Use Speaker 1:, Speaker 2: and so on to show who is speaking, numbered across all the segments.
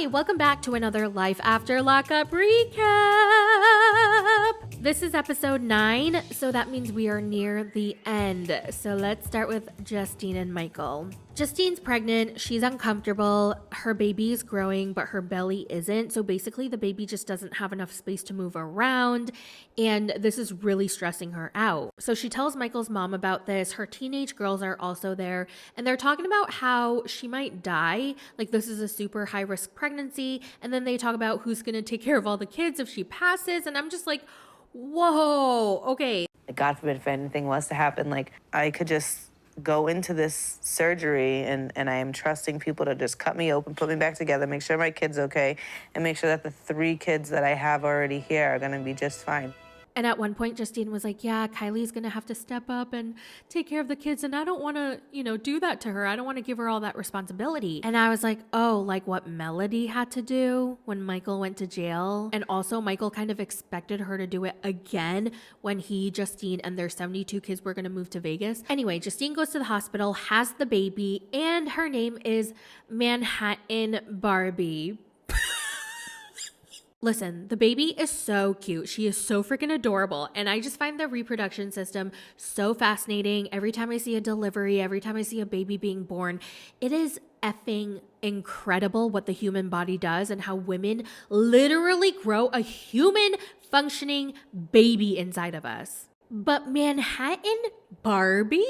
Speaker 1: Hi, welcome back to another Life After Lockup recap. This is episode 9, so that means we are near the end. So let's start with Justine and Michael. Justine's pregnant, she's uncomfortable, her baby is growing, but her belly isn't. So basically the baby just doesn't have enough space to move around, and this is really stressing her out. So she tells Michael's mom about this. Her teenage girls are also there, and they're talking about how she might die. Like, this is a super high risk pregnancy. And then they talk about who's going to take care of all the kids if she passes. And I'm just like, whoa, okay.
Speaker 2: God forbid if anything was to happen, like, I could just go into this surgery and I am trusting people to just cut me open, put me back together, make sure my kid's okay, and make sure that the 3 kids that I have already here are gonna be just fine.
Speaker 1: And at one point, Justine was like, yeah, Kylie's going to have to step up and take care of the kids. And I don't want to, do that to her. I don't want to give her all that responsibility. And I was like, oh, like what Melody had to do when Michael went to jail. And also Michael kind of expected her to do it again when he, Justine, and their 72 kids were going to move to Vegas. Anyway, Justine goes to the hospital, has the baby, and her name is Manhattan Barbie. Listen, the baby is so cute. She is so freaking adorable. And I just find the reproduction system so fascinating. Every time I see a delivery, every time I see a baby being born, it is effing incredible what the human body does and how women literally grow a human functioning baby inside of us. But Manhattan Barbie?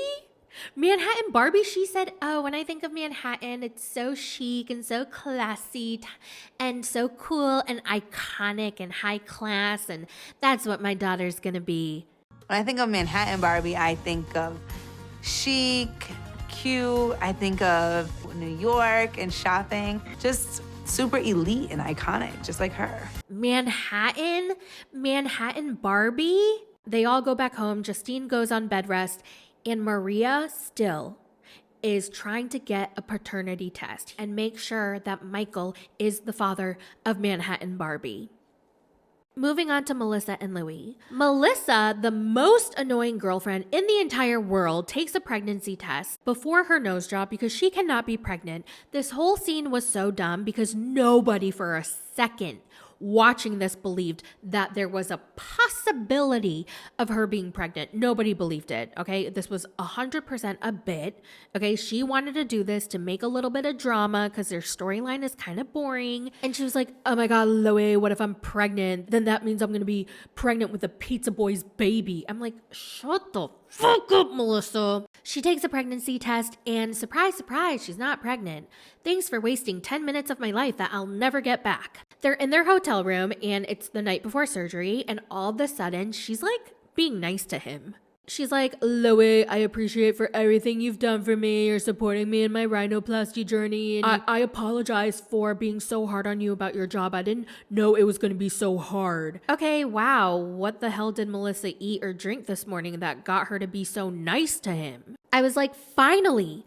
Speaker 1: Manhattan Barbie, she said, oh, when I think of Manhattan, it's so chic and so classy and so cool and iconic and high class, and that's what my daughter's gonna be.
Speaker 2: When I think of Manhattan Barbie, I think of chic, cute, I think of New York and shopping, just super elite and iconic, just like her.
Speaker 1: Manhattan Barbie? They all go back home. Justine goes on bed rest. And Maria still is trying to get a paternity test and make sure that Michael is the father of Manhattan Barbie. Moving on to Melissa and Louie. Melissa, the most annoying girlfriend in the entire world, takes a pregnancy test before her nose job because she cannot be pregnant. This whole scene was so dumb because nobody for a second watching this believed that there was a possibility of her being pregnant. Nobody believed it, okay? This was 100% a bit, okay? She wanted to do this to make a little bit of drama because their storyline is kind of boring. And she was like, oh my God, Louie, what if I'm pregnant? Then that means I'm going to be pregnant with a pizza boy's baby. I'm like, shut the fuck up, Melissa. She takes a pregnancy test and surprise, surprise, she's not pregnant. Thanks for wasting 10 minutes of my life that I'll never get back. They're in their hotel room and it's the night before surgery, and all of a sudden she's like being nice to him. She's like, Louie, I appreciate for everything you've done for me. You're supporting me in my rhinoplasty journey. And I apologize for being so hard on you about your job. I didn't know it was going to be so hard. Okay, wow. What the hell did Melissa eat or drink this morning that got her to be so nice to him? I was like, finally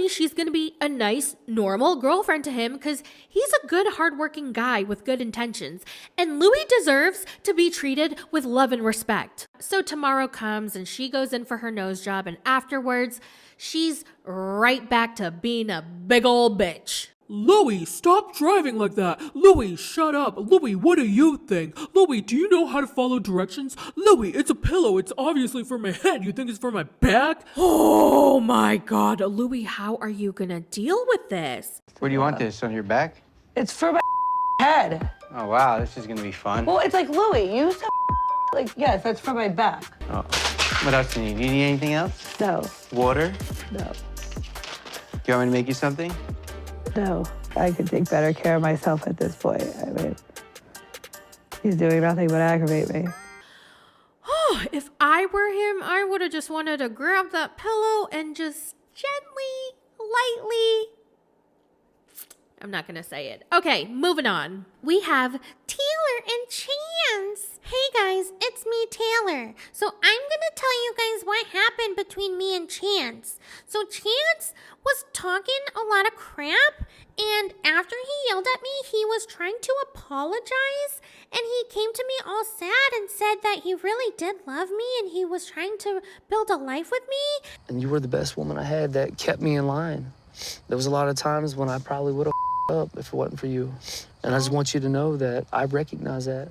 Speaker 1: she's going to be a nice, normal girlfriend to him because he's a good, hardworking guy with good intentions. And Louie deserves to be treated with love and respect. So tomorrow comes and she goes in for her nose job, and afterwards, she's right back to being a big old bitch.
Speaker 3: Louie, stop driving like that. Louie, shut up. Louie, what do you think? Louie, do you know how to follow directions? Louie, it's a pillow. It's obviously for my head. You think it's for my back?
Speaker 1: Oh my God. Louie, how are you gonna deal with this?
Speaker 4: Where do you want this? On your back?
Speaker 2: It's for my head.
Speaker 4: Oh, wow. This is going to be fun.
Speaker 2: Well, it's like, Louie, you said like, yes, that's for my back.
Speaker 4: Oh. What else do you need? Do you need anything else?
Speaker 2: No.
Speaker 4: Water?
Speaker 2: No.
Speaker 4: Do you want me to make you something?
Speaker 2: No. I could take better care of myself at this point. I mean, he's doing nothing but aggravate me.
Speaker 1: Oh, if I were him, I would have just wanted to grab that pillow and just gently, lightly. I'm not going to say it. Okay, moving on. We have Taylor and Chance. Hey guys, it's me, Taylor. So I'm going to tell you guys what happened between me and Chance. So Chance was talking a lot of crap, and after he yelled at me, he was trying to apologize, and he came to me all sad and said that he really did love me and he was trying to build a life with me.
Speaker 5: And you were the best woman I had that kept me in line. There was a lot of times when I probably would have up if it wasn't for you. And I just want you to know that I recognize that.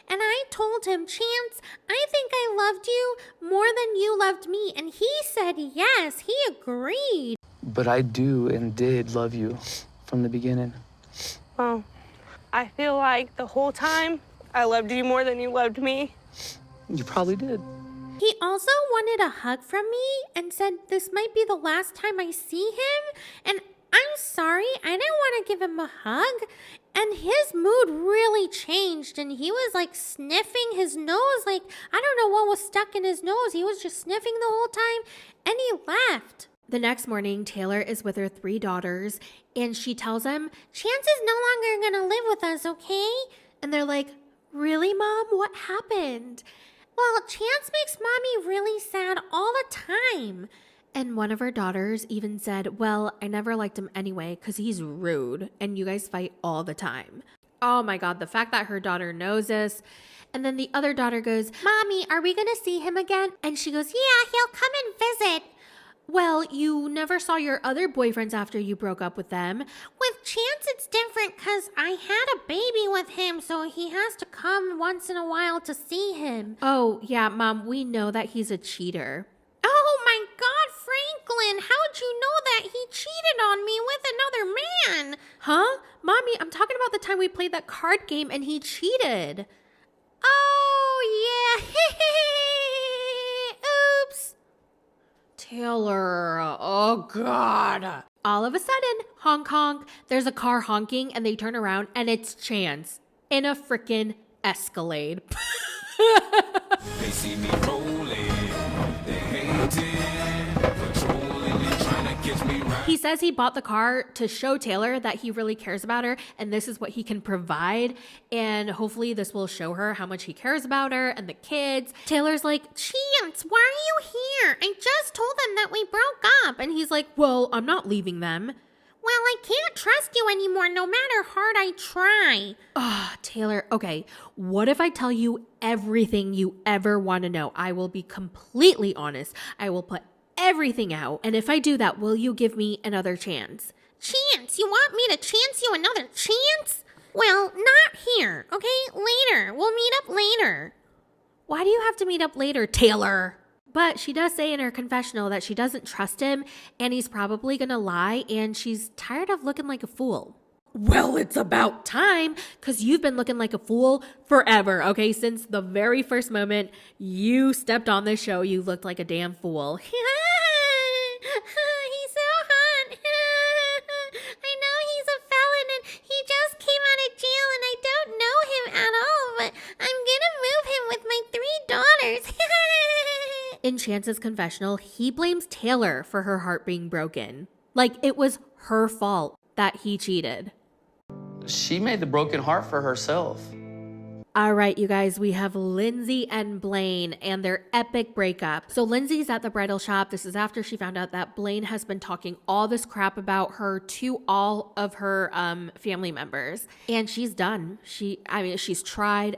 Speaker 1: And I told him, Chance, I think I loved you more than you loved me. And he said yes, he agreed.
Speaker 5: But I do and did love you from the beginning.
Speaker 6: Well, I feel like the whole time I loved you more than you loved me.
Speaker 5: You probably did.
Speaker 1: He also wanted a hug from me and said this might be the last time I see him. And I'm sorry, I didn't want to give him a hug. And his mood really changed and he was like sniffing his nose. Like, I don't know what was stuck in his nose. He was just sniffing the whole time and he left. The next morning, Taylor is with her 3 daughters and she tells them, Chance is no longer going to live with us, okay? And they're like, really, Mom? What happened? Well, Chance makes Mommy really sad all the time. And one of her daughters even said, well, I never liked him anyway because he's rude and you guys fight all the time. Oh my God, the fact that her daughter knows this. And then the other daughter goes, Mommy, are we going to see him again? And she goes, yeah, he'll come and visit. Well, you never saw your other boyfriends after you broke up with them. With Chance, it's different because I had a baby with him, so he has to come once in a while to see him. Oh, yeah, Mom, we know that he's a cheater. Oh my God, Franklin, how'd you know that he cheated on me with another man? Huh? Mommy, I'm talking about the time we played that card game and he cheated. Oh, yeah. Oops. Taylor, oh God. All of a sudden, honk honk, there's a car honking and they turn around and it's Chance in a frickin' Escalade.
Speaker 7: They see me rolling, they hating, patrolling and trying to catch me right.
Speaker 1: He says he bought the car to show Taylor that he really cares about her and this is what he can provide. And hopefully this will show her how much he cares about her and the kids. Taylor's like, Chance, why are you here? I just told them that we broke up. And he's like, well, I'm not leaving them. Well, I can't trust you anymore no matter hard I try. Taylor, okay, what if I tell you everything you ever want to know? I will be completely honest. I will put everything out. And if I do that, will you give me another chance? Chance? You want me to chance you another chance? Well, not here, okay? Later. We'll meet up later. Why do you have to meet up later, Taylor? But she does say in her confessional that she doesn't trust him and he's probably gonna lie and she's tired of looking like a fool. Well, it's about time because you've been looking like a fool forever, okay? Since the very first moment you stepped on this show, you looked like a damn fool. He's so hot. I know he's a felon and he just came out of jail and I don't know him at all, but I'm gonna move him with my 3 daughters. In Chance's confessional, he blames Taylor for her heart being broken. Like it was her fault that he cheated.
Speaker 5: She made the broken heart for herself.
Speaker 1: All right, you guys, we have Lindsey and Blaine and their epic breakup. So Lindsey's at the bridal shop. This is after she found out that Blaine has been talking all this crap about her to all of her family members. And she's done. She's tried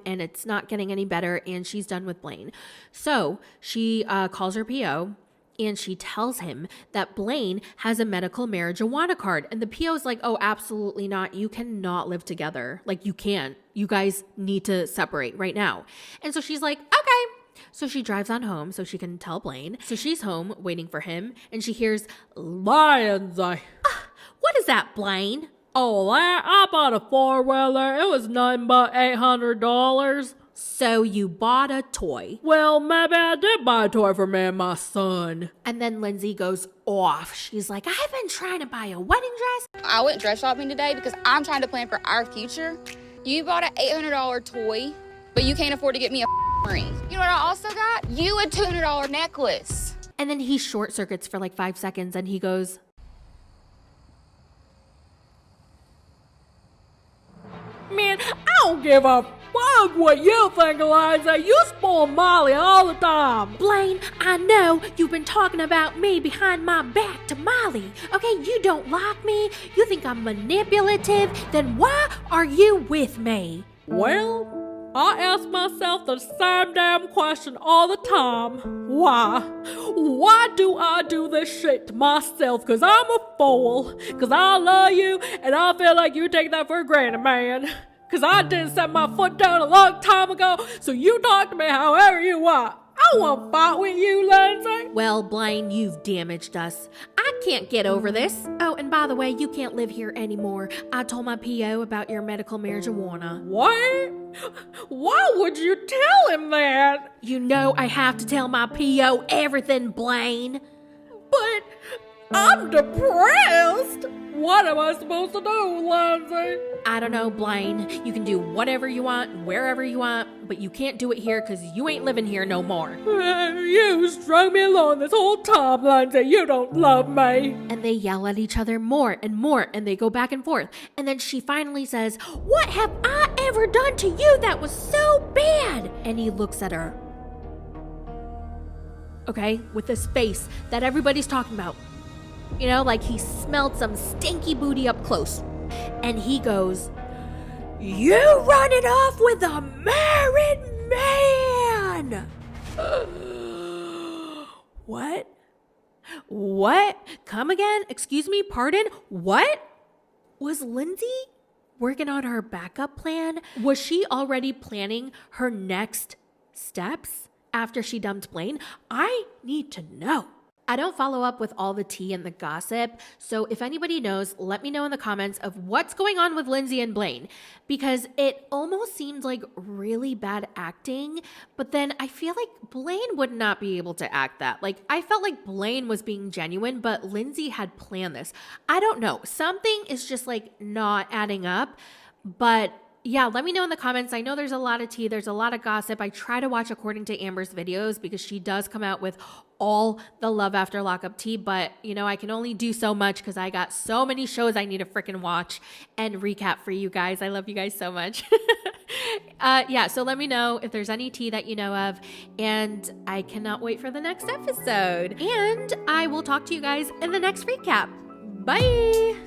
Speaker 1: and it's not getting any better and she's done with Blaine. So she calls her PO. And she tells him that Blaine has a medical marijuana card. And the PO's like, oh, absolutely not. You cannot live together. Like, you can't. You guys need to separate right now. And so she's like, okay. So she drives on home so she can tell Blaine. So she's home waiting for him. And she hears, lions. What is that, Blaine? Oh, I bought a 4-wheeler. It was nothing but $800. So you bought a toy. Well, maybe I did buy a toy for me and my son. And then Lindsey goes off. She's like, I've been trying to buy a wedding dress.
Speaker 8: I went dress shopping today because I'm trying to plan for our future. You bought an $800 toy, but you can't afford to get me a ring. You know what I also got? You a $200 necklace.
Speaker 1: And then he short circuits for like 5 seconds and he goes, man, I don't give a fuck what you think, Eliza. You spoil Molly all the time. Blaine, I know you've been talking about me behind my back to Molly. Okay, you don't like me. You think I'm manipulative. Then why are you with me? Well,
Speaker 3: I ask myself the same damn question all the time. Why? Why do I do this shit to myself? Cause I'm a fool. Cause I love you and I feel like you take that for granted, man. Cause I didn't set my foot down a long time ago, so you talk to me however you want. I won't fight with you, Lindsay.
Speaker 1: Well, Blaine, you've damaged us. I can't get over this. Oh, and by the way, you can't live here anymore. I told my PO about your medical marijuana.
Speaker 3: What? Why would you tell him that?
Speaker 1: You know I have to tell my PO everything, Blaine.
Speaker 3: But I'm depressed. What am I supposed to do, Lindsay?
Speaker 1: I don't know, Blaine. You can do whatever you want, wherever you want, but you can't do it here because you ain't living here no more.
Speaker 3: You strung me along this whole time, Lindsay. You don't love me.
Speaker 1: And they yell at each other more and more, and they go back and forth. And then she finally says, "What have I ever done to you that was so bad?" And he looks at her. Okay, with this face that everybody's talking about. You know, like he smelled some stinky booty up close. And he goes, "You running off with a married man!" What? What? Come again? Excuse me? Pardon? What? Was Lindsay working on her backup plan? Was she already planning her next steps after she dumped Blaine? I need to know. I don't follow up with all the tea and the gossip, so if anybody knows, let me know in the comments of what's going on with Lindsay and Blaine, because it almost seemed like really bad acting, but then I feel like Blaine would not be able to act that. Like, I felt like Blaine was being genuine, but Lindsay had planned this. I don't know. Something is just like not adding up, but yeah, let me know in the comments. I know there's a lot of tea, there's a lot of gossip. I try to watch according to Amber's videos because she does come out with all the Love After Lockup tea, but you know, I can only do so much because I got so many shows I need to freaking watch and recap for you guys. I love you guys so much. Yeah, so let me know if there's any tea that you know of, and I cannot wait for the next episode. And I will talk to you guys in the next recap. Bye!